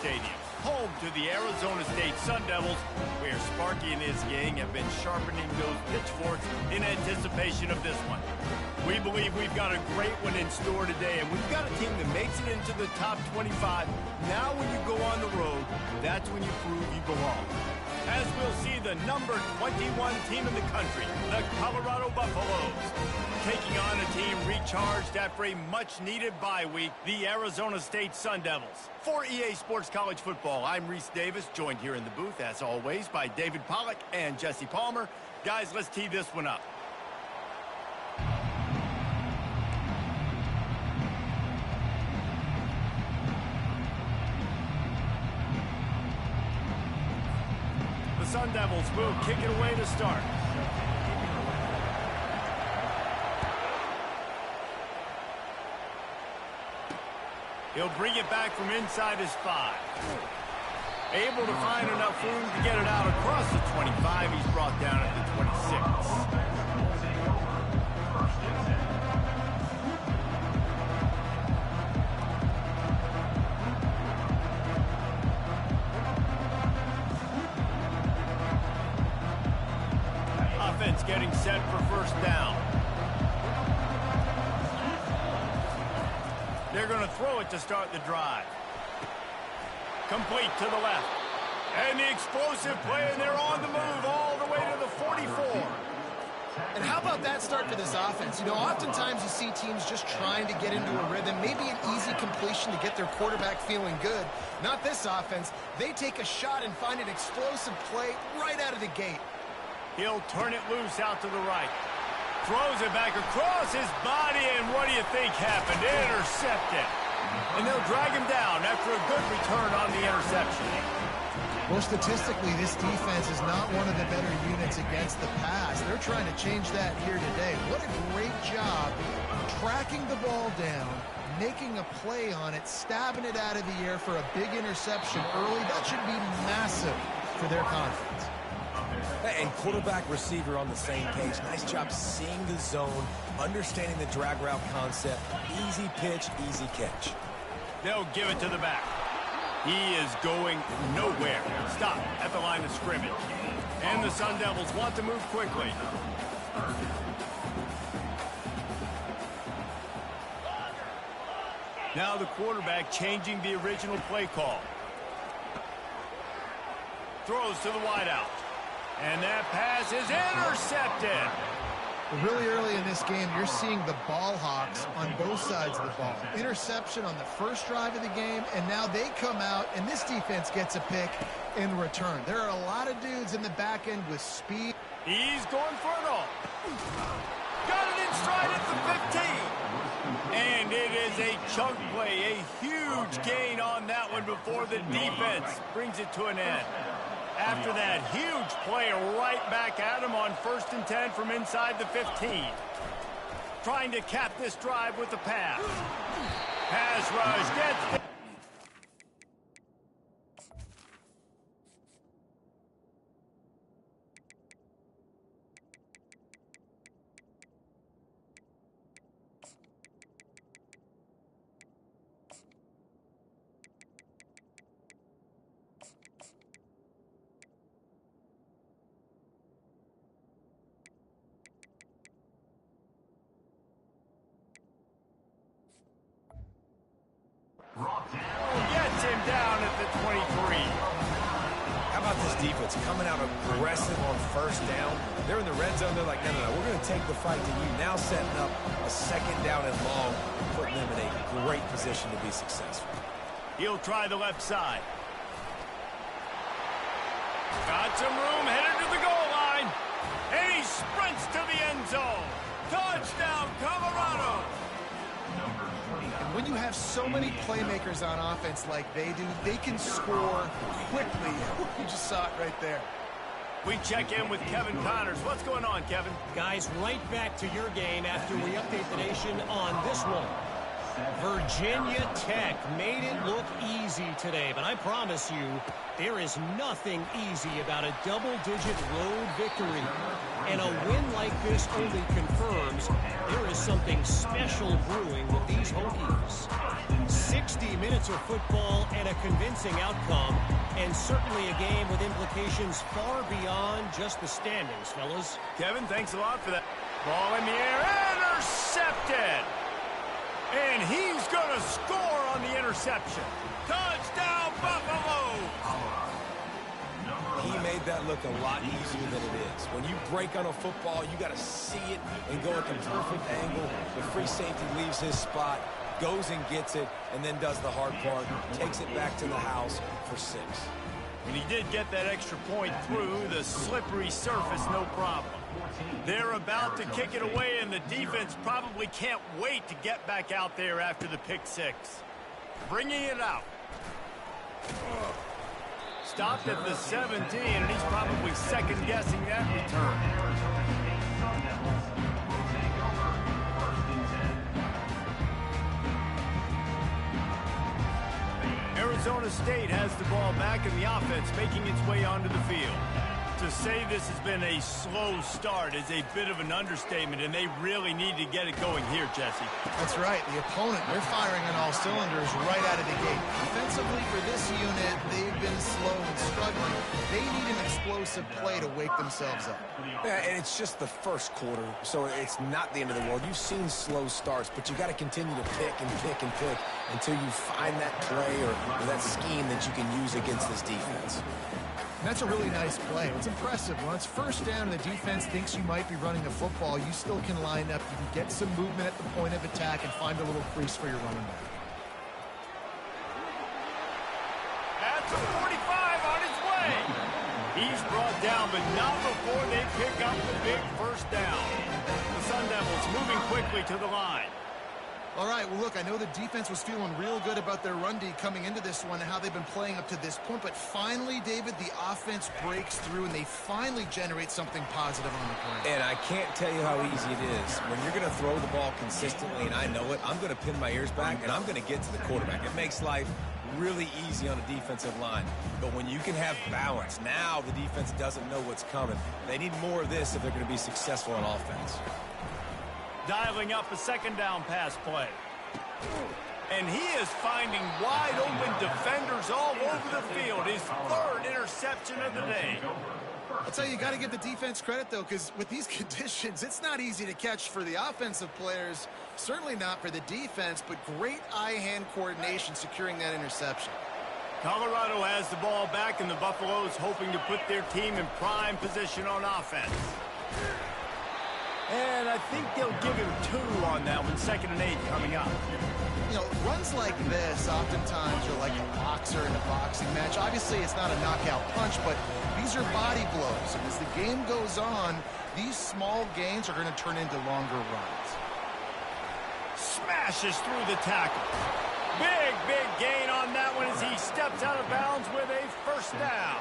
Stadium, home to the Arizona State Sun Devils, where Sparky and his gang have been sharpening those pitchforks in anticipation of this one. We believe we've got a great one in store today, and we've got a team that makes it into the top 25. Now when you go on the road, that's when you prove you belong. As we'll see the number 21 team in the country, the Colorado Buffaloes, taking on a team recharged after a much-needed bye week, the Arizona State Sun Devils. For EA Sports College Football, I'm Reese Davis, joined here in the booth, as always, by David Pollack and Jesse Palmer. Guys, let's tee this one up. The Sun Devils will kick it away to start. He'll bring it back from inside his 5. Able to find enough room to get it out across the 25. He's brought down at the 26. Offense getting set for first down. They're going to throw it to start the drive. Complete to the left. And the explosive play, and they're on the move all the way to the 44. And how about that start for this offense? You know, oftentimes you see teams just trying to get into a rhythm, maybe an easy completion to get their quarterback feeling good. Not this offense. They take a shot and find an explosive play right out of the gate. He'll turn it loose out to the right. Throws it back across his body, and what do you think happened? Intercepted. And they'll drag him down after a good return on the interception. Well, statistically, this defense is not one of the better units against the pass. They're trying to change that here today. What a great job tracking the ball down, making a play on it, stabbing it out of the air for a big interception early. That should be massive for their confidence. And quarterback receiver on the same page. Nice job seeing the zone, understanding the drag route concept. Easy pitch, easy catch. They'll give it to the back. He is going nowhere. Stop at the line of scrimmage. And the Sun Devils want to move quickly. Now the quarterback changing the original play call. Throws to the wideout. And that pass is intercepted. Really early in this game, you're seeing the ball hawks on both sides of the ball. Interception on the first drive of the game, and now they come out, and this defense gets a pick in return. There are a lot of dudes in the back end with speed. He's going for it all. Got it in stride at the 15. And it is a chunk play, a huge gain on that one before the defense brings it to an end. After that huge play right back at him on 1st and 10 from inside the 15. Trying to cap this drive with the pass. Pass rush gets... Gets him down at the 23. How about this defense coming out aggressive on first down? They're in the red zone. They're like, no, we're going to take the fight to you. Now setting up a 2nd down and long, putting them in a great position to be successful. He'll try the left side. Got some room, headed to the goal line. And he sprints to the end zone. Touchdown, Colorado. And when you have so many playmakers on offense like they do, they can score quickly. You just saw it right there. We check in with Kevin Connors. What's going on, Kevin? Guys, right back to your game after we update the nation on this one. Virginia Tech made it look easy today, but I promise you, there is nothing easy about a double-digit road victory. And a win like this only confirms there is something special brewing with these Hokies. 60 minutes of football and a convincing outcome, and certainly a game with implications far beyond just the standings, fellas. Kevin, thanks a lot for that. Ball in the air, intercepted! And he's going to score on the interception. Touchdown, Buffalo! He made that look a lot easier than it is. When you break on a football, you got to see it and go at the perfect angle. The free safety leaves his spot, goes and gets it, and then does the hard part, takes it back to the house for 6. And he did get that extra point through the slippery surface, no problem. They're about to kick it away, and the defense probably can't wait to get back out there after the pick 6. Bringing it out. Stopped at the 17, and he's probably second-guessing that return. Arizona State has the ball back, and the offense making its way onto the field. To say this has been a slow start is a bit of an understatement, and they really need to get it going here, Jesse. That's right. The opponent, they're firing on all cylinders right out of the gate. Defensively for this unit, they've been slow and struggling. They need an explosive play to wake themselves up. Yeah, and it's just the first quarter, so it's not the end of the world. You've seen slow starts, but you got to continue to pick and pick and pick until you find that play or that scheme that you can use against this defense. And that's a really nice play. It's impressive. When it's first down and the defense thinks you might be running the football, you still can line up. You can get some movement at the point of attack and find a little crease for your running back. At the 45 on his way. He's brought down, but not before they pick up the big first down. The Sun Devils moving quickly to the line. All right, well, look, I know the defense was feeling real good about their run D coming into this one and how they've been playing up to this point, but finally, David, the offense breaks through and they finally generate something positive on the ground. And I can't tell you how easy it is. When you're going to throw the ball consistently, and I know it, I'm going to pin my ears back, and I'm going to get to the quarterback. It makes life really easy on a defensive line. But when you can have balance, now the defense doesn't know what's coming. They need more of this if they're going to be successful on offense. Dialing up a second down pass play. And he is finding wide open defenders all over the field. His 3rd interception of the day. I'll tell you, you got to give the defense credit, though, because with these conditions, it's not easy to catch for the offensive players. Certainly not for the defense, but great eye-hand coordination securing that interception. Colorado has the ball back, and the Buffaloes hoping to put their team in prime position on offense. And I think they'll give him 2 on that one. 2nd and 8 coming up. You know, runs like this, oftentimes you're like a boxer in a boxing match. Obviously, it's not a knockout punch, but these are body blows. And as the game goes on, these small gains are going to turn into longer runs. Smashes through the tackle. Big gain on that one as he steps out of bounds with a first down.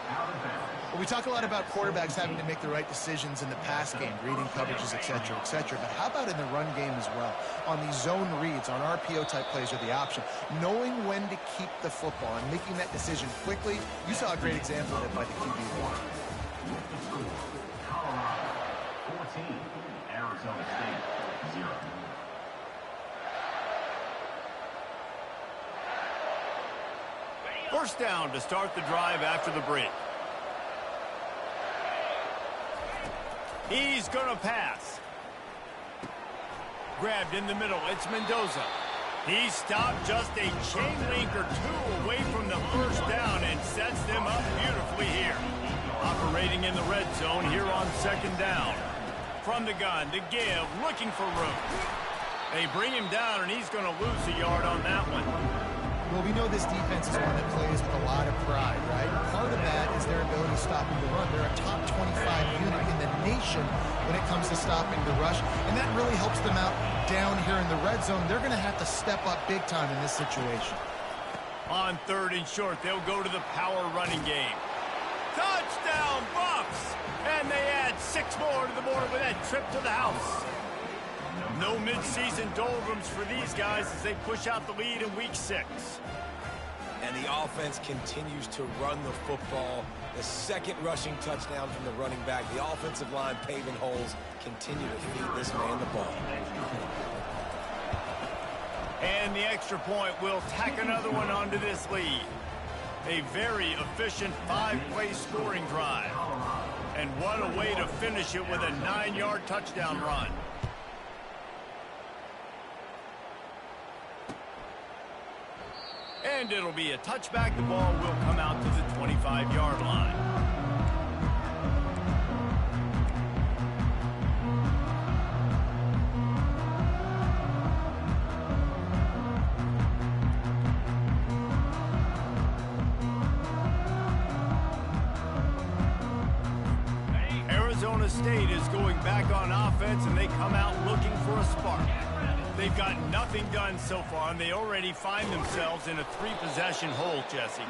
Well, we talk a lot about quarterbacks having to make the right decisions in the pass game, reading coverages, et cetera, et cetera. But how about in the run game as well? On these zone reads, on RPO-type plays are the option. Knowing when to keep the football and making that decision quickly. You saw a great example of it by the QB. Colorado 14, Arizona State 0. First down to start the drive after the break. He's going to pass. Grabbed in the middle. It's Mendoza. He stopped just a chain link or 2 away from the first down and sets them up beautifully here. Operating in the red zone here on 2nd down. From the gun, to give, looking for room. They bring him down, and he's going to lose a yard on that one. Well, we know this defense is one that plays with a lot of pride, right? Part of that is their ability to stop the run. They're a top 25 unit in the nation when it comes to stopping the rush, and that really helps them out down here in the red zone. They're going to have to step up big time in this situation. On 3rd and short, they'll go to the power running game. Touchdown, Buffs! And they add 6 more to the board with that trip to the house. No midseason doldrums for these guys as they push out the lead in Week 6. And the offense continues to run the football. The second rushing touchdown from the running back. The offensive line paving holes. Continue to feed this man the ball. And the extra point will tack another one onto this lead. A very efficient 5-play scoring drive. And what a way to finish it with a 9-yard touchdown run. And it'll be a touchback. The ball will come out to the 25-yard line. Arizona State is going back on offense, and they come out looking for a spark. They've got nothing done so far, and they already find themselves in a 3-possession hole, Jesse.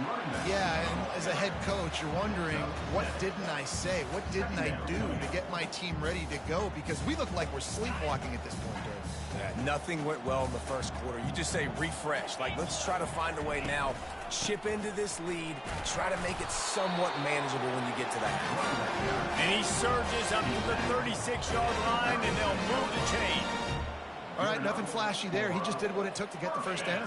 Yeah, and as a head coach, you're wondering, what didn't I say? What didn't I do to get my team ready to go? Because we look like we're sleepwalking at this point, Dave. Yeah, nothing went well in the first quarter. You just say refresh. Like, let's try to find a way now. Chip into this lead. Try to make it somewhat manageable when you get to that. And he surges up to the 36-yard line, and they'll move the chain. All right, nothing flashy there. He just did what it took to get the first down.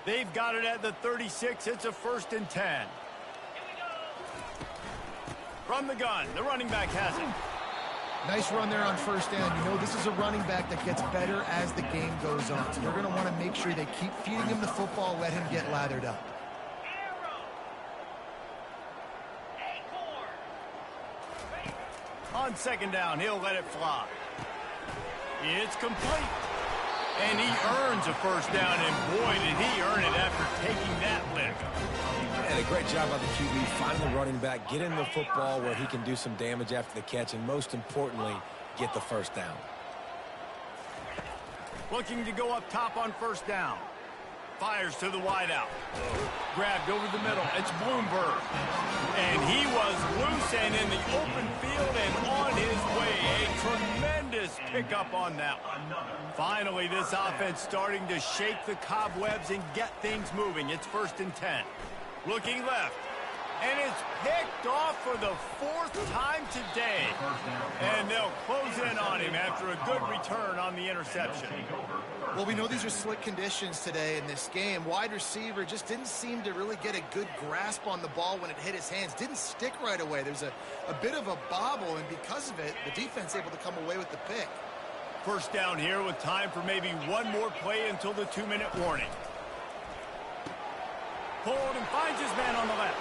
They've got it at the 36. It's a 1st and 10. From the gun, the running back has it. Nice run there on first down. You know, this is a running back that gets better as the game goes on. So they're going to want to make sure they keep feeding him the football, let him get lathered up. On 2nd down, he'll let it fly. It's complete. And he earns a first down, and boy, did he earn it after taking that lick. And a great job by the QB, finding the running back, getting the football where he can do some damage after the catch, and most importantly, get the first down. Looking to go up top on first down. Fires to the wideout. Grabbed over the middle. It's Bloomberg. And he was loose and in the open field and on his way. A tremendous pickup on that one. Finally, this offense starting to shake the cobwebs and get things moving. It's 1st and 10. Looking left. And it's picked off for the 4th time today. And they'll close in on him after a good return on the interception. Well, we know these are slick conditions today in this game. Wide receiver just didn't seem to really get a good grasp on the ball when it hit his hands. Didn't stick right away. There's a bit of a bobble, and because of it, the defense able to come away with the pick. First down here with time for maybe one more play until the 2-minute warning. Pulled and finds his man on the left.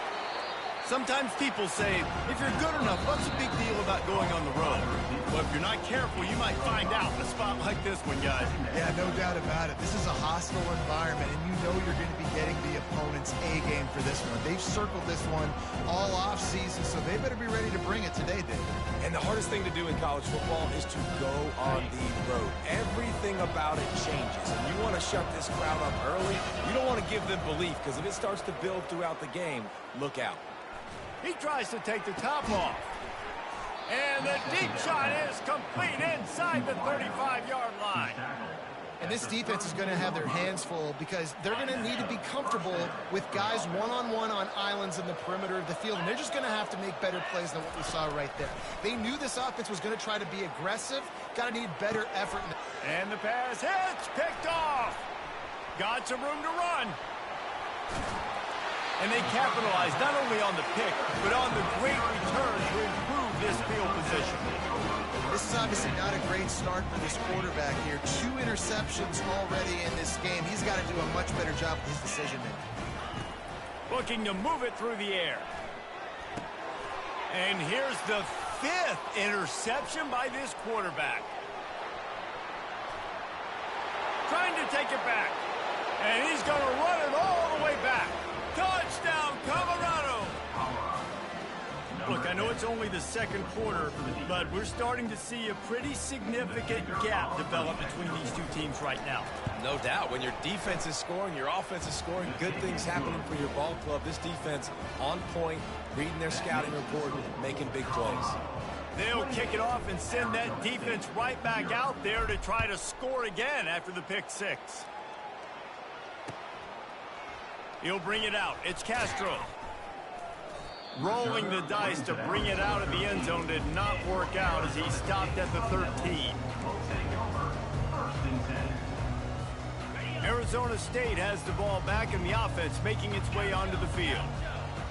Sometimes people say, if you're good enough, what's the big deal about going on the road? Well, if you're not careful, you might find out in a spot like this one, guys. Yeah, no doubt about it. This is a hostile environment, and you know you're going to be getting the opponent's A game for this one. They've circled this one all off-season, so they better be ready to bring it today, Dave. And the hardest thing to do in college football is to go on the road. Everything about it changes, and you want to shut this crowd up early. You don't want to give them belief, because if it starts to build throughout the game, look out. He tries to take the top off. And the deep shot is complete inside the 35-yard line. And this defense is going to have their hands full because they're going to need to be comfortable with guys one-on-one on islands in the perimeter of the field. And they're just going to have to make better plays than what we saw right there. They knew this offense was going to try to be aggressive. Got to need better effort. And the pass hits, picked off. Got some room to run. And they capitalize not only on the pick, but on the great return to improve this field position. This is obviously not a great start for this quarterback here. 2 interceptions already in this game. He's got to do a much better job with his decision-making. Looking to move it through the air. And here's the 5th interception by this quarterback. Trying to take it back. And he's going to run it all the way back. Touchdown, Colorado! Look, I know it's only the 2nd quarter, but we're starting to see a pretty significant gap develop between these two teams right now. No doubt. When your defense is scoring, your offense is scoring, good things happening for your ball club. This defense on point, reading their scouting report, making big plays. They'll kick it off and send that defense right back out there to try to score again after the pick six. He'll bring it out. It's Castro. Rolling the dice to bring it out of the end zone did not work out as he stopped at the 13. Arizona State has the ball back in the offense, making its way onto the field.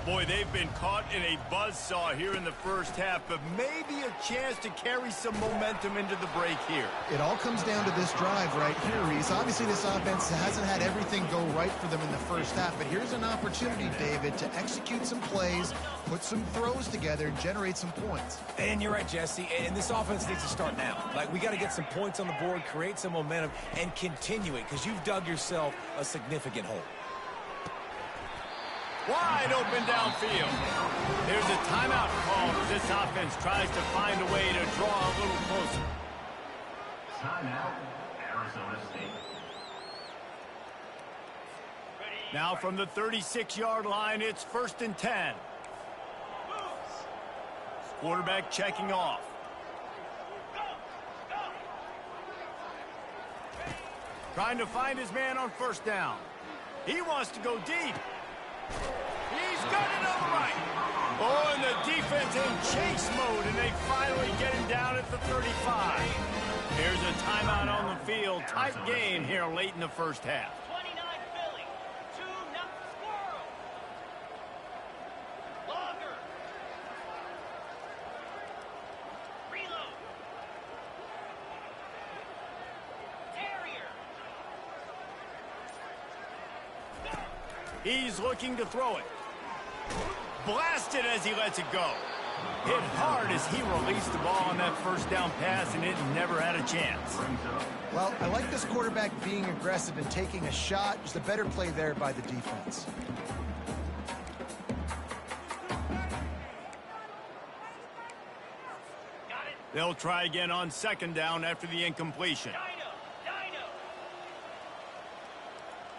Boy, they've been caught in a buzzsaw here in the first half, but maybe a chance to carry some momentum into the break here. It all comes down to this drive right here, Reese. Obviously, this offense hasn't had everything go right for them in the first half, but here's an opportunity, David, to execute some plays, put some throws together, and generate some points. And you're right, Jesse, and this offense needs to start now. Like, we got to get some points on the board, create some momentum, and continue it, because you've dug yourself a significant hole. Wide open downfield. There's a timeout call as this offense tries to find a way to draw a little closer. Timeout, Arizona State. Now from the 36-yard line, it's 1st and 10. Quarterback checking off. Trying to find his man on 1st down. He wants to go deep. He's got it on the right. Oh, and the defense in chase mode, and they finally get him down at the 35. Here's a timeout on the field. Tight game here late in the first half. 29 Philly, 2 nothing Squirrel. Longer. Reload. Terrier. He's looking to throw it. Blasted as he lets it go. Hit hard as he released the ball on that 1st down pass, and it never had a chance. Well, I like this quarterback being aggressive and taking a shot. Just a better play there by the defense. They'll try again on 2nd down after the incompletion. Dino.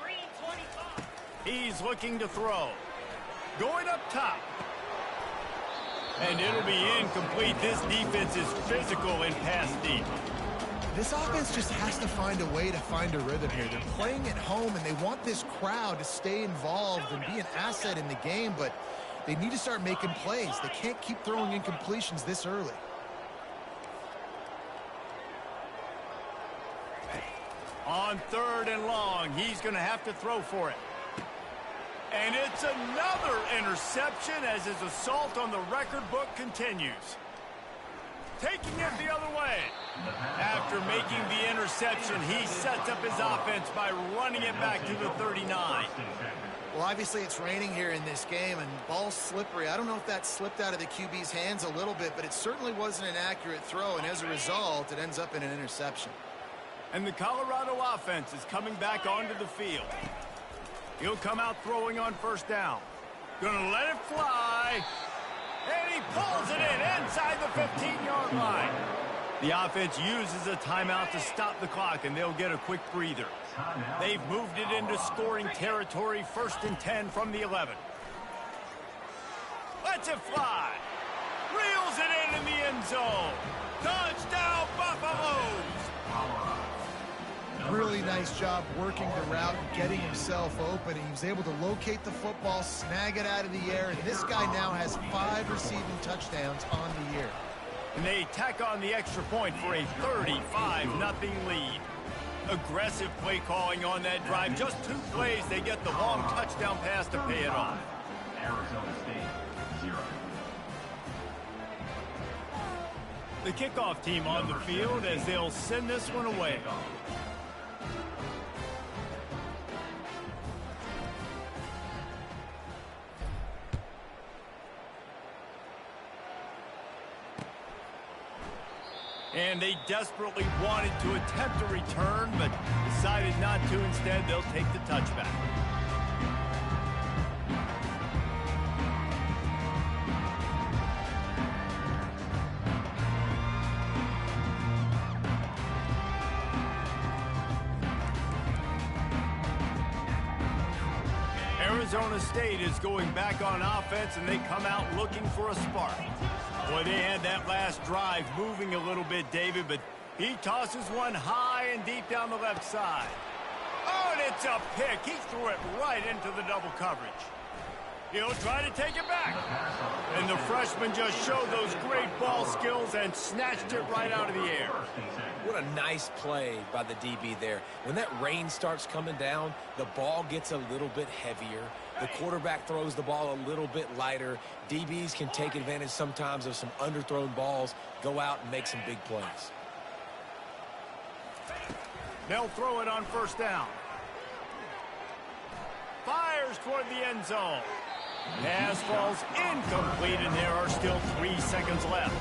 Green 25. He's looking to throw. Going up top. And it'll be incomplete. This defense is physical and pass deep. This offense just has to find a way to find a rhythm here. They're playing at home, and they want this crowd to stay involved and be an asset in the game, but they need to start making plays. They can't keep throwing incompletions this early. On 3rd and long, he's going to have to throw for it. And it's another interception as his assault on the record book continues. Taking it the other way. After making the interception, he sets up his offense by running it back to the 39. Well, obviously it's raining here in this game, and ball's slippery. I don't know if that slipped out of the QB's hands a little bit, but it certainly wasn't an accurate throw, and as a result, it ends up in an interception. And the Colorado offense is coming back onto the field. He'll come out throwing on 1st down. Gonna let it fly. And he pulls it in inside the 15-yard line. The offense uses a timeout to stop the clock, and they'll get a quick breather. They've moved it into scoring territory, 1st and 10 from the 11. Lets it fly. Reels it in the end zone. Touchdown, Buffaloes! Really nice job working the route and getting himself open. He was able to locate the football, snag it out of the air, and this guy now has 5 receiving touchdowns on the year. And they tack on the extra point for a 35-0 lead. Aggressive play calling on that drive. Just 2 plays, they get the long touchdown pass to pay it off. Arizona State, 0. The kickoff team on the field as they'll send this one away. And they desperately wanted to attempt a return, but decided not to. Instead, they'll take the touchback. Arizona State is going back on offense, and they come out looking for a spark. Boy, they had that last drive moving a little bit, David, but he tosses one high and deep down the left side. Oh, and it's a pick. He threw it right into the double coverage. He'll try to take it back. And the freshman just showed those great ball skills and snatched it right out of the air. What a nice play by the DB there. When that rain starts coming down, the ball gets a little bit heavier. The quarterback throws the ball a little bit lighter. DBs can take advantage sometimes of some underthrown balls, go out and make some big plays. They'll throw it on first down. Fires toward the end zone. Pass falls incomplete, and there are still 3 seconds left.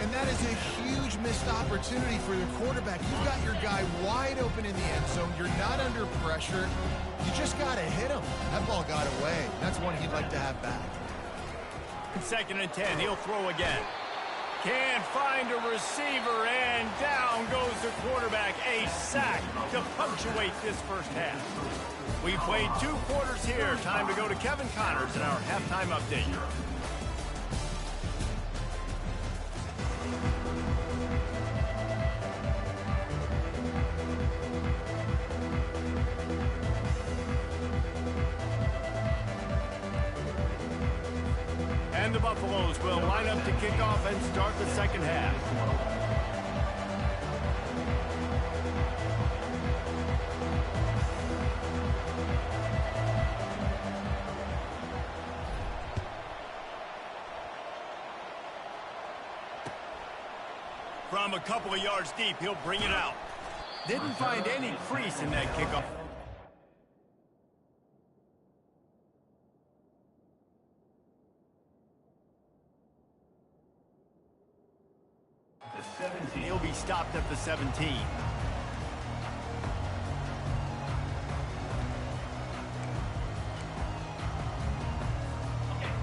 And that is a huge missed opportunity for your quarterback. You've got your guy wide open in the end zone. You're not under pressure. You just got to hit him. That ball got away. That's one he'd like to have back. 2nd and 10. He'll throw again. Can't find a receiver, and down goes the quarterback. A sack to punctuate this first half. We played 2 quarters here. Time to go to Kevin Connors in our halftime update. And the Buffaloes will line up to kick off and start the second half. From a couple of yards deep, he'll bring it out. Didn't find any crease in that kickoff. He'll be stopped at the 17.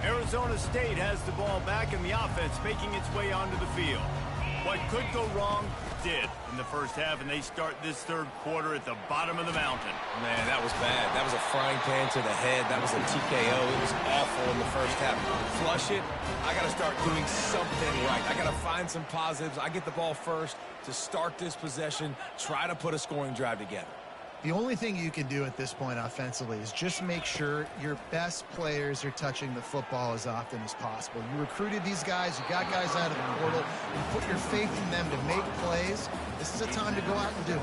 Arizona State has the ball back, and the offense making its way onto the field. What could go wrong did in the first half, and they start this third quarter at the bottom of the mountain. Man, that was bad. That was a frying pan to the head. That was a TKO. It was awful in the first half. Flush it. I got to start doing something right. I got to find some positives. I get the ball first to start this possession, try to put a scoring drive together. The only thing you can do at this point offensively is just make sure your best players are touching the football as often as possible. You recruited these guys, you got guys out of the portal, you put your faith in them to make plays. This is a time to go out and do it.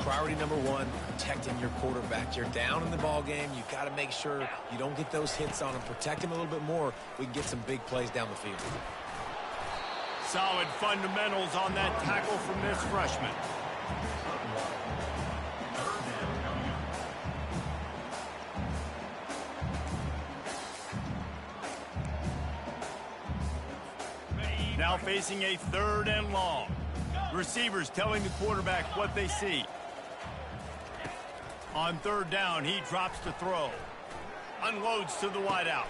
Priority number 1, protecting your quarterback. You're down in the ball game. You've got to make sure you don't get those hits on him. Protect him a little bit more. We can get some big plays down the field. Solid fundamentals on that tackle from this freshman. Now facing a 3rd and long. Receivers telling the quarterback what they see. On 3rd down, he drops to throw. Unloads to the wideout.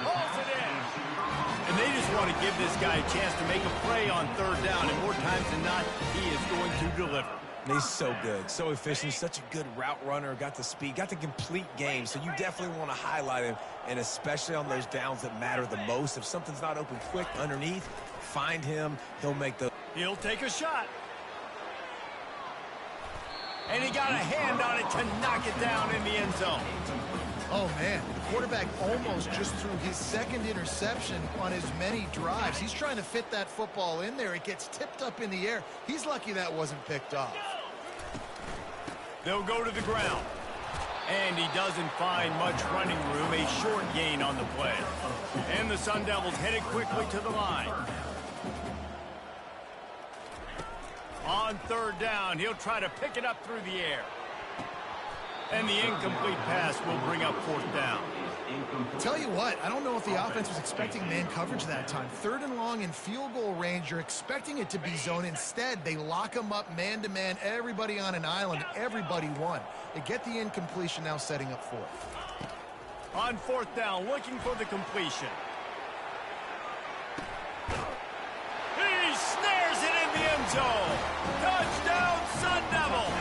Pulls it in. And they just want to give this guy a chance to make a play on 3rd down, and more times than not, he is going to deliver. He's so good, so efficient, such a good route runner, got the speed, got the complete game, so you definitely want to highlight him, and especially on those downs that matter the most. If something's not open quick underneath, find him, he'll make the... He'll take a shot. And he got a hand on it to knock it down in the end zone. Oh, man, the quarterback almost just threw his 2nd interception on as many drives. He's trying to fit that football in there. It gets tipped up in the air. He's lucky that wasn't picked off. They'll go to the ground. And he doesn't find much running room, a short gain on the play. And the Sun Devils headed quickly to the line. On 3rd down, he'll try to pick it up through the air. And the incomplete pass will bring up 4th down. Tell you what, I don't know if the offense was expecting man coverage that time. 3rd and long in field goal range, you're expecting it to be zone. Instead, they lock them up man-to-man, everybody on an island, everybody won. They get the incompletion, now setting up 4th. On 4th down, looking for the completion. He snares it in the end zone. Touchdown, Sun Devils!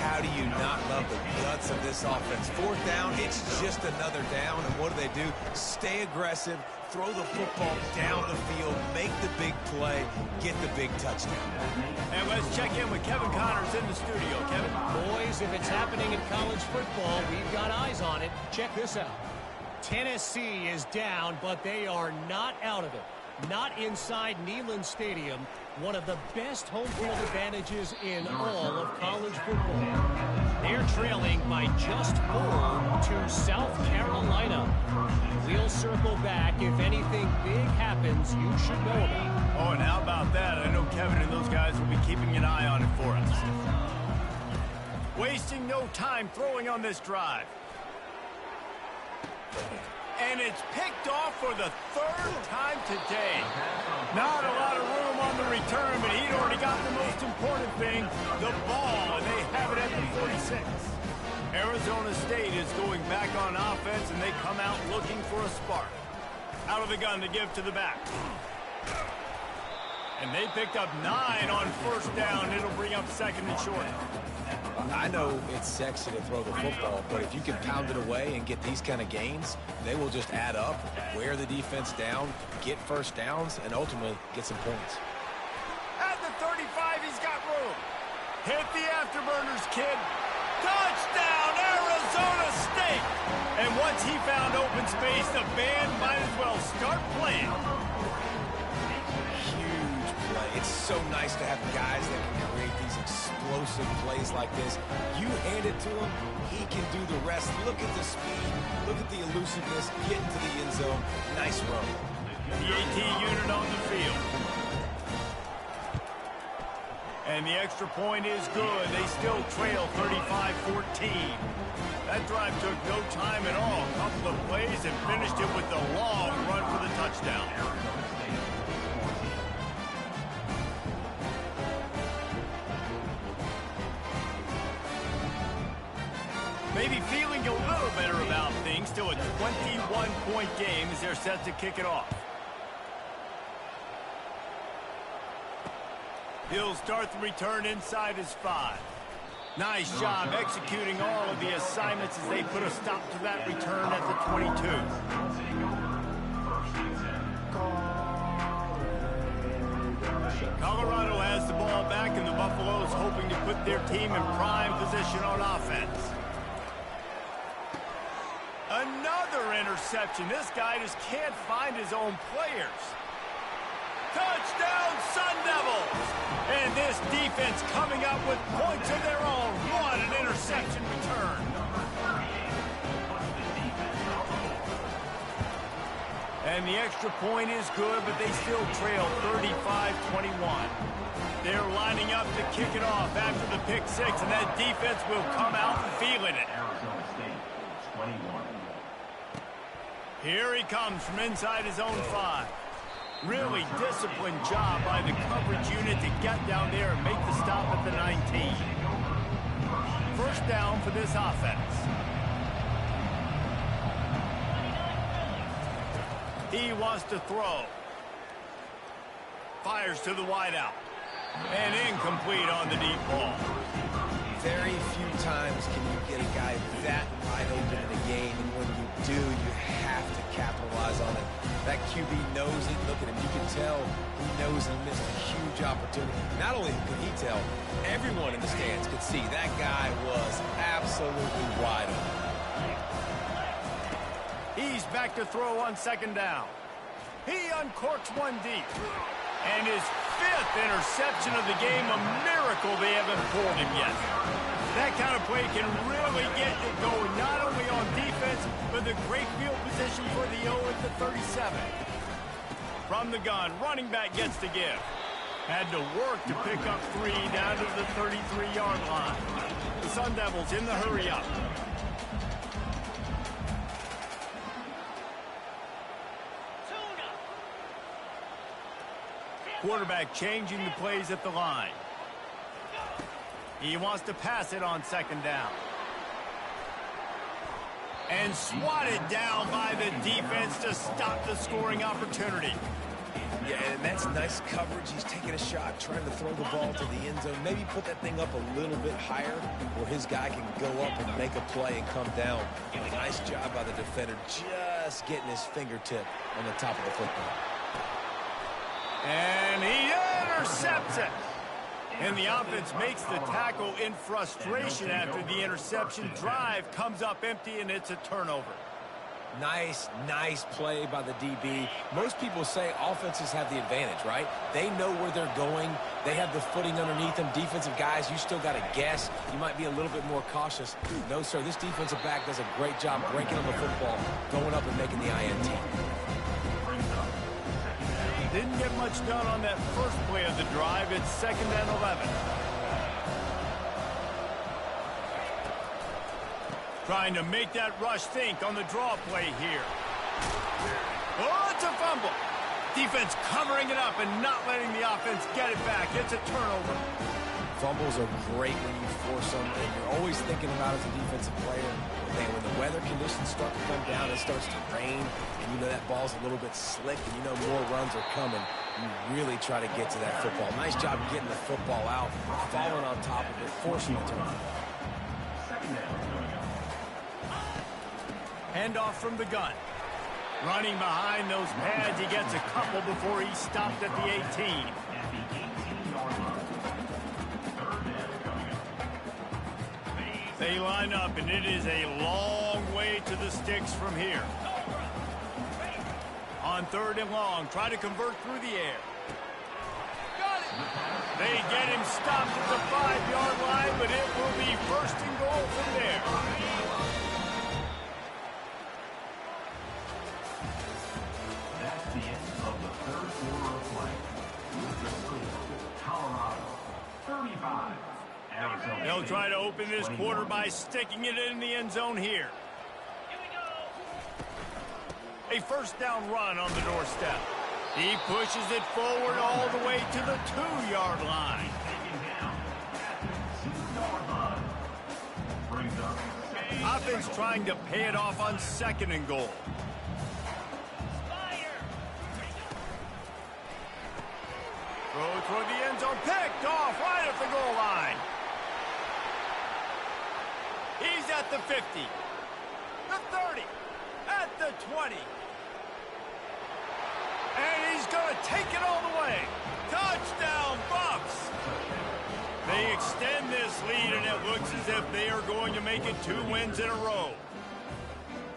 Had do you not love the guts of this offense? Fourth down, it's just another down, and what do? Stay aggressive, throw the football down the field, make the big play, get the big touchdown. And let's check in with Kevin Connors in the studio. Kevin? Boys, if it's happening in college football, we've got eyes on it. Check this out. Tennessee is down, but they are not out of it. Not inside Neyland Stadium, one of the best home field advantages in all of college football. They're trailing by just 4 to South Carolina. We'll circle back if anything big happens you should know about. Oh, and how about that? I know Kevin and those guys will be keeping an eye on it for us. Wasting no time throwing on this drive. And it's picked off for the 3rd time today. Not a lot of room on the return, but he'd already got the most important thing, the ball, and they have it at the 46. Arizona State is going back on offense, and they come out looking for a spark. Out of the gun to give to the back. And they picked up 9 on first down. It'll bring up 2nd and short. I know it's sexy to throw the football, but if you can pound it away and get these kind of gains, they will just add up, wear the defense down, get first downs, and ultimately get some points. At the 35, he's got room. Hit the afterburners, kid. Touchdown, Arizona State! And once he found open space, the band might as well start playing. Huge play. It's so nice to have guys that can create these explosive plays like this. You hand it to him, he can do the rest. Look at the speed, look at the elusiveness, get into the end zone. Nice run. The AT unit on the field. And the extra point is good. They still trail 35-14. That drive took no time at all. A couple of plays and finished it with the long run for the touchdown. Maybe feeling a little better about things. Still a 21-point game as they're set to kick it off. He'll start the return inside his 5. Nice job executing all of the assignments as they put a stop to that return at the 22. Colorado has the ball back, and the Buffaloes hoping to put their team in prime position on offense. Another interception. This guy just can't find his own players. Touchdown, Sun Devils! And this defense coming up with points of their own. What an interception return. And the extra point is good, but they still trail 35-21. They're lining up to kick it off after the pick 6, and that defense will come out feeling it. Arizona State, 21. Here he comes from inside his own 5. Really disciplined job by the coverage unit to get down there and make the stop at the 19. First down for this offense. He wants to throw. Fires to the wideout. And incomplete on the deep ball. Very few times can you get a guy that wide open in a game, and when you do, you have to capitalize on it. That QB knows it. Look at him. You can tell he knows he missed a huge opportunity. Not only could he tell, everyone in the stands could see that guy was absolutely wide open. He's back to throw on 2nd down. He uncorks one deep. And his 5th interception of the game, a miracle they haven't pulled him yet. That kind of play can really get it going, not only on defense, but the great field position for the O at the 37. From the gun, running back gets to give. Had to work to pick up 3 down to the 33-yard line. The Sun Devils in the hurry-up. Quarterback changing the plays at the line. He wants to pass it on 2nd down. And swatted down by the defense to stop the scoring opportunity. Yeah, and that's nice coverage. He's taking a shot, trying to throw the ball to the end zone. Maybe put that thing up a little bit higher where his guy can go up and make a play and come down. Nice job by the defender, just getting his fingertip on the top of the football. And he intercepts it. And the offense makes the tackle in frustration after the interception. Drive comes up empty, and it's a turnover. Nice play by the DB. Most people say offenses have the advantage, right? They know where they're going. They have the footing underneath them. Defensive guys, you still got to guess. You might be a little bit more cautious. No, sir, this defensive back does a great job breaking on the football, going up and making the INT. Didn't get much done on that first play of the drive. It's 2nd and 11. Trying to make that rush think on the draw play here. Oh, it's a fumble. Defense covering it up and not letting the offense get it back. It's a turnover. Fumbles are great when you force them, and you're always thinking about as a defensive player, man, when the weather conditions start to come down, it starts to rain, and you know that ball's a little bit slick, and you know more runs are coming, you really try to get to that football. Nice job getting the football out, falling on top of it, forcing the turnover. Handoff from the gun. Running behind those pads, he gets a couple before he stopped at the 18. They line up, and it is a long way to the sticks from here. On 3rd and long, try to convert through the air. Got it. They get him stopped at the 5-yard line, but it will be 1st and goal from there. That's the end of the 3rd quarter of play. With the score, Colorado 35. Arizona. They'll try to open this quarter by sticking it in the end zone here. A 1st down run on the doorstep. He pushes it forward all the way to the 2-yard line. Offense trying to pay it off on 2nd and goal. Throw toward the end zone, picked off right at the goal line. He's at the 50, the 30, at the 20. And he's going to take it all the way. Touchdown, Bucks. They extend this lead, and it looks as if they are going to make it 2 wins in a row.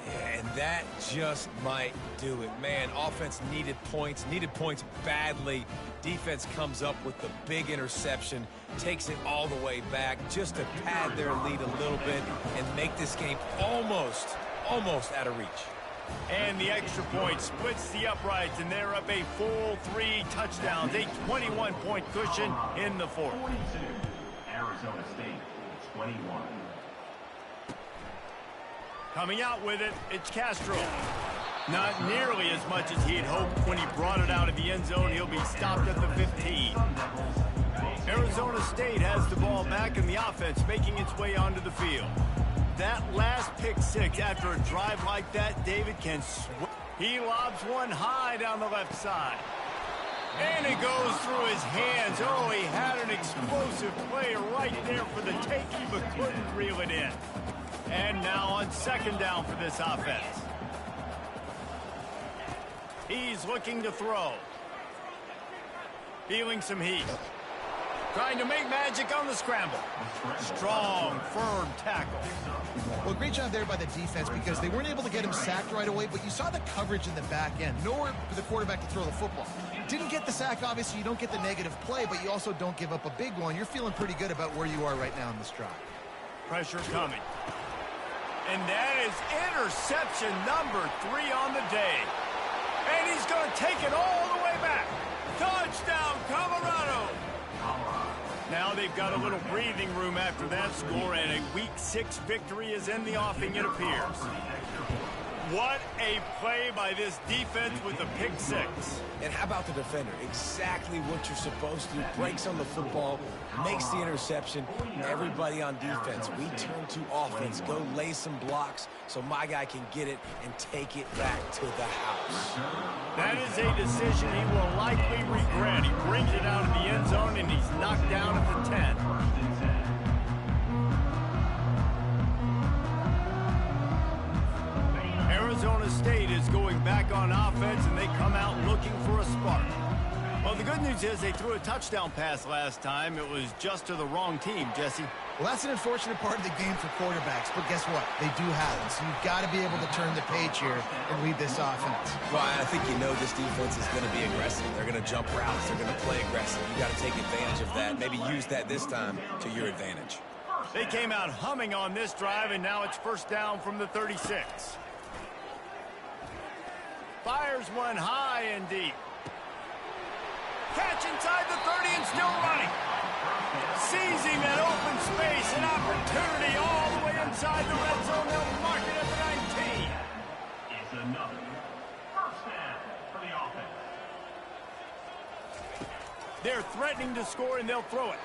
Yeah, and that just might do it. Man, offense needed points badly. Defense comes up with the big interception, takes it all the way back just to pad their lead a little bit and make this game almost out of reach. And the extra point splits the uprights, and they're up a full 3 touchdowns, a 21-point cushion in the 4th. 42. Arizona State 21. Coming out with it, it's Castro. Not nearly as much as he had hoped when he brought it out of the end zone. He'll be stopped at the 15. Arizona State has the ball back, and the offense making its way onto the field. That last pick 6 after a drive like that, David can he lobs one high down the left side. And it goes through his hands. Oh, he had an explosive play right there for the taking, but couldn't reel it in. And now on 2nd down for this offense. He's looking to throw. Feeling some heat. Trying to make magic on the scramble. Strong, firm tackle. Well, great job there by the defense because they weren't able to get him sacked right away, but you saw the coverage in the back end. Nowhere for the quarterback to throw the football. Didn't get the sack, obviously. You don't get the negative play, but you also don't give up a big one. You're feeling pretty good about where you are right now in this drive. Pressure coming. And that is interception number 3 on the day. And he's going to take it all the way back. Touchdown, Colorado. Now they've got a little breathing room after that score, and a Week 6 victory is in the offing, it appears. What a play by this defense with a pick six. And how about the defender? Exactly what you're supposed to do. Breaks on the football, makes the interception. Everybody on defense, we turn to offense. Go lay some blocks so my guy can get it and take it back to the house. That is a decision he will likely regret. He brings it out of the end zone, and he's knocked down at the 10. Arizona State is going back on offense, and they come out looking for a spark. Well, the good news is they threw a touchdown pass last time. It was just to the wrong team, Jesse. Well, that's an unfortunate part of the game for quarterbacks, but guess what? They do have it, so you've got to be able to turn the page here and lead this offense. Well, I think you know this defense is going to be aggressive. They're going to jump routes. They're going to play aggressive. You got to take advantage of that. Maybe use that this time to your advantage. They came out humming on this drive, and now it's first down from the 36. Fires one high and deep. Catch inside the 30 and still running. Seizing that open space, an opportunity all the way inside the red zone. They'll mark it at the 19. It's another first down for the offense. They're threatening to score, and they'll throw it.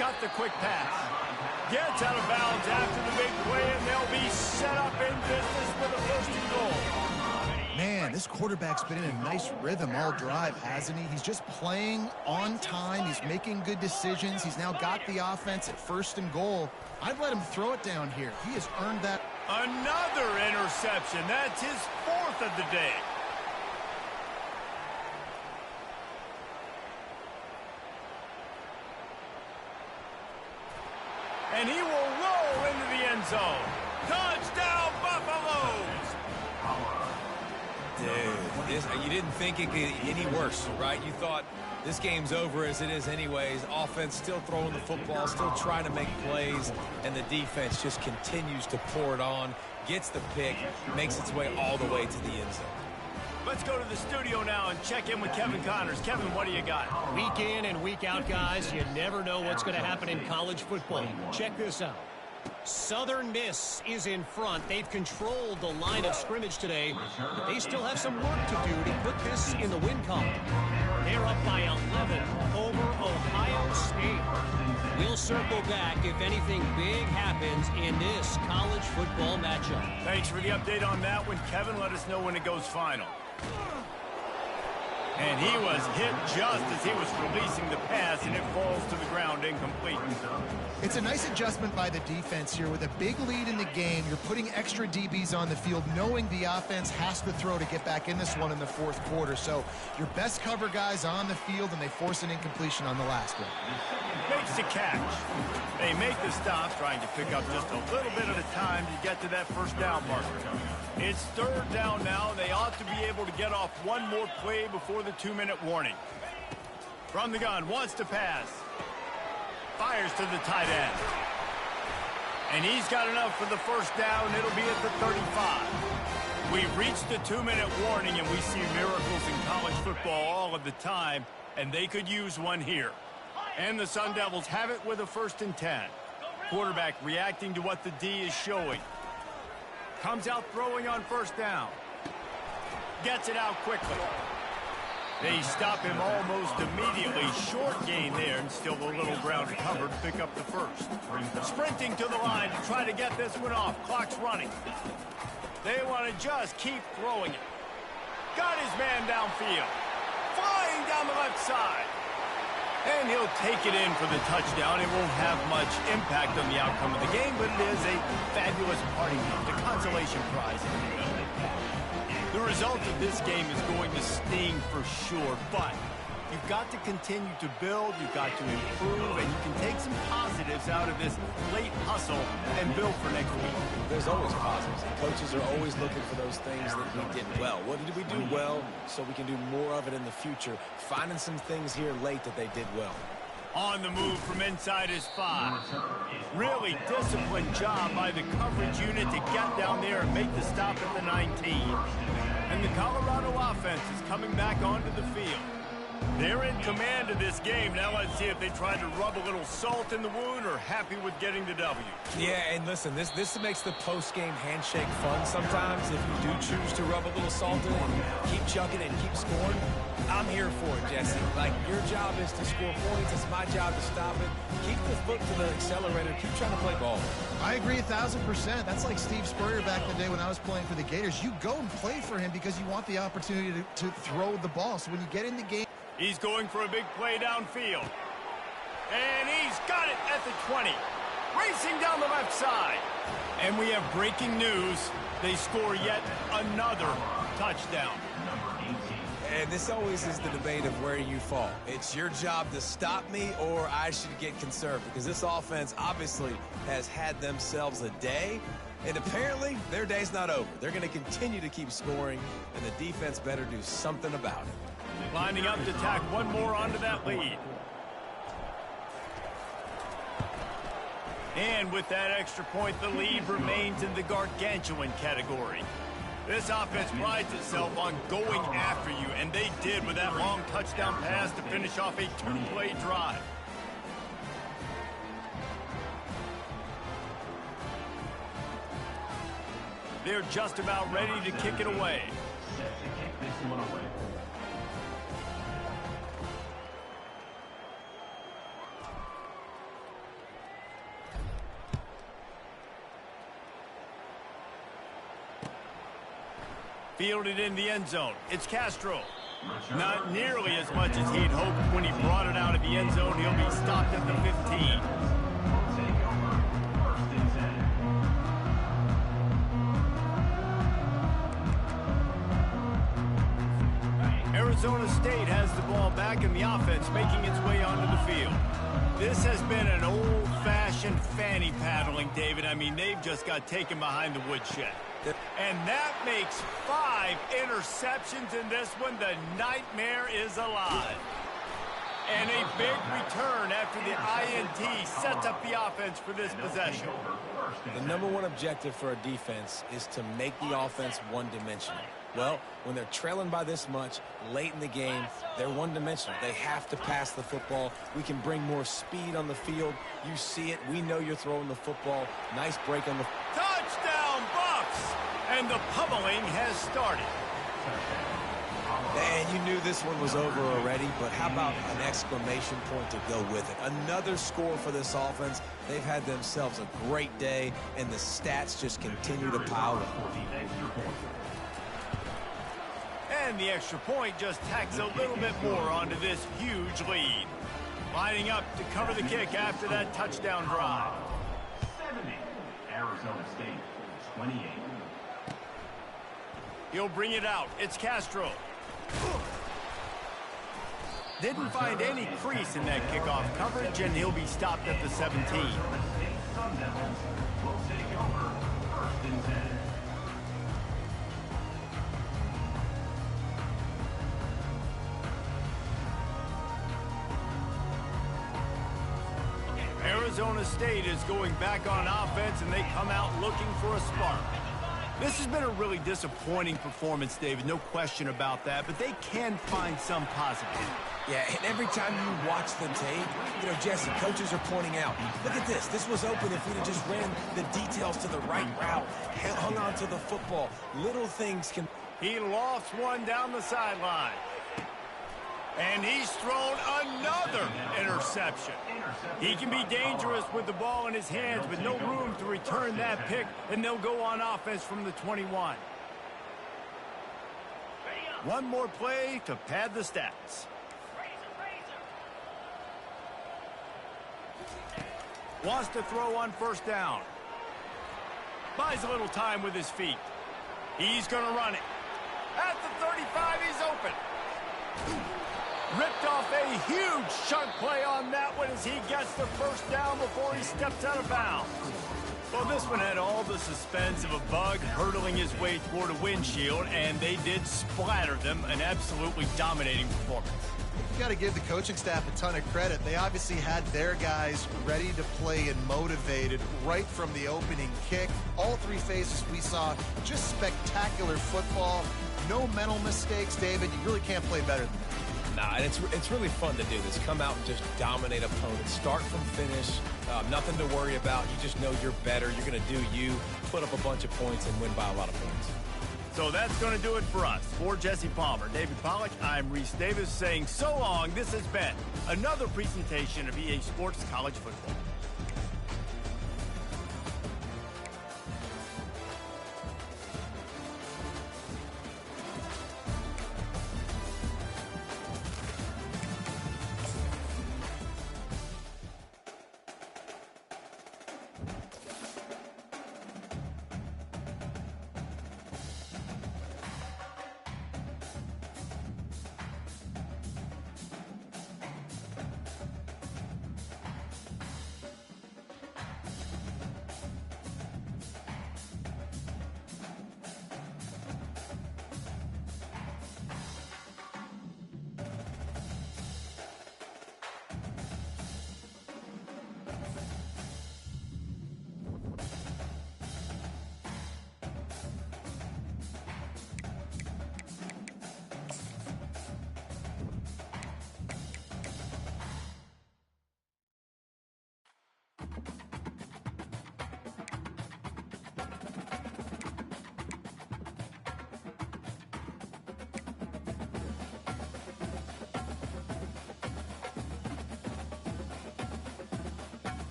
Got the quick pass. Gets out of bounds after the big play, and they'll be set up in business for the first and goal. Man, this quarterback's been in a nice rhythm all drive, hasn't he? He's just playing on time. He's making good decisions. He's now got the offense at first and goal. I'd let him throw it down here. He has earned that. Another interception. That's his fourth of the day. And he will roll into the end zone. Touchdown, Buffaloes! Dude, you didn't think it could get any worse, right? You thought this game's over as it is anyways. Offense still throwing the football, still trying to make plays, and the defense just continues to pour it on, gets the pick, makes its way all the way to the end zone. Let's go to the studio now and check in with Kevin Connors. Kevin, what do you got? Week in and week out, guys, you never know what's going to happen in college football. Check this out. Southern Miss is in front. They've controlled the line of scrimmage today, but they still have some work to do to put this in the win column. They're up by 11 over Ohio State. We'll circle back if anything big happens in this college football matchup. Thanks for the update on that one, Kevin. Let us know when it goes final. And he was hit just as he was releasing the pass, and it falls to the ground incomplete. It's a nice adjustment by the defense here. With a big lead in the game, you're putting extra DBs on the field, knowing the offense has to throw to get back in this one in the fourth quarter. So your best cover guys on the field, and they force an incompletion on the last one. Makes the catch. They make the stop, trying to pick up just a little bit at a time to get to that first down marker. It's third down now. They ought to be able to get off one more play before the 2-minute warning. From the gun, wants to pass. Fires to the tight end. And he's got enough for the first down. It'll be at the 35. We've reached the 2-minute warning, and we see miracles in college football all of the time, and they could use one here. And the Sun Devils have it with a 1st and 10. Quarterback reacting to what the D is showing. Comes out throwing on first down. Gets it out quickly. They stop him almost immediately. Short gain there, and still a little ground covered to pick up the first. Sprinting to the line to try to get this one off. Clock's running. They want to just keep throwing it. Got his man downfield. Flying down the left side. And he'll take it in for the touchdown. It won't have much impact on the outcome of the game, but it is a fabulous party, the consolation prize. The result of this game is going to sting for sure, but you've got to continue to build, you've got to improve, and you can take some positives out of this late hustle and build for next week. There's always positives. Coaches are always looking for those things that we did well. What did we do well so we can do more of it in the future? Finding some things here late that they did well. On the move from inside his 5. Really disciplined job by the coverage unit to get down there and make the stop at the 19. And the Colorado offense is coming back onto the field. They're in command of this game. Now let's see if they try to rub a little salt in the wound or happy with getting the W. Yeah, and listen, this makes the post-game handshake fun sometimes. If you do choose to rub a little salt in it and keep chucking it and keep scoring, I'm here for it, Jesse. Like, your job is to score points. It's my job to stop it. Keep the foot to the accelerator. Keep trying to play ball. I agree 1,000%. That's like Steve Spurrier back in the day when I was playing for the Gators. You go and play for him because you want the opportunity to throw the ball. So when you get in the game, he's going for a big play downfield. And he's got it at the 20. Racing down the left side. And we have breaking news. They score yet another touchdown. And this always is the debate of where you fall. It's your job to stop me or I should get conserved, because this offense obviously has had themselves a day, and apparently their day's not over. They're going to continue to keep scoring, and the defense better do something about it. Lining up to tack one more onto that lead. And with that extra point, the lead remains in the gargantuan category. This offense prides itself on going after you, and they did with that long touchdown pass to finish off a two-play drive. They're just about ready to kick it away. Set to kick this one away. Fielded in the end zone. It's Castro. Not nearly as much as he'd hoped when he brought it out of the end zone. He'll be stopped at the 15. Arizona State has the ball back in the offense, making its way onto the field. This has been an old-fashioned fanny paddling, David. I mean, they've just got taken behind the woodshed. And that makes 5 interceptions in this one. The nightmare is alive. And a big return after the INT sets up the offense for this possession. The number one objective for a defense is to make the offense one-dimensional. Well, when they're trailing by this much late in the game, they're one-dimensional. They have to pass the football. We can bring more speed on the field. You see it. We know you're throwing the football. Nice break on the... Touchdown, Bucks! And the pummeling has started. And you knew this one was over already, but how about an exclamation point to go with it? Another score for this offense. They've had themselves a great day, and the stats just continue to pile up. And the extra point just tacks a little bit more onto this huge lead. Lining up to cover the kick after that touchdown drive. 70. Arizona State, 28. He'll bring it out. It's Castro. Didn't find any crease in that kickoff coverage, and he'll be stopped at the 17. Sun Devils will take over 1st and 10. Arizona State is going back on offense, and they come out looking for a spark. This has been a really disappointing performance, David, no question about that, but they can find some positive. Yeah, and every time you watch the tape, you know, Jesse, coaches are pointing out, look at this. This was open if we'd have just ran the details to the right route, hung on to the football. Little things can... He lofts one down the sideline. And he's thrown another interception. He can be dangerous with the ball in his hands, but no room to return that pick, and they'll go on offense from the 21. One more play to pad the stats. Wants to throw on first down. Buys a little time with his feet. He's going to run it. At the 35, he's open. Ripped off a huge chunk play on that one as he gets the first down before he steps out of bounds. Well, this one had all the suspense of a bug hurtling his way toward a windshield, and they did splatter them. An absolutely dominating performance. you got to give the coaching staff a ton of credit. They obviously had their guys ready to play and motivated right from the opening kick. All three phases we saw just spectacular football. No mental mistakes, David. You really can't play better than that. Nah, and it's really fun to do this. Come out and just dominate opponents. Start from finish. Nothing to worry about. You just know you're better. You're going to do you, put up a bunch of points, and win by a lot of points. So that's going to do it for us. For Jesse Palmer, David Pollack, I'm Reese Davis saying so long. This has been another presentation of EA Sports College Football.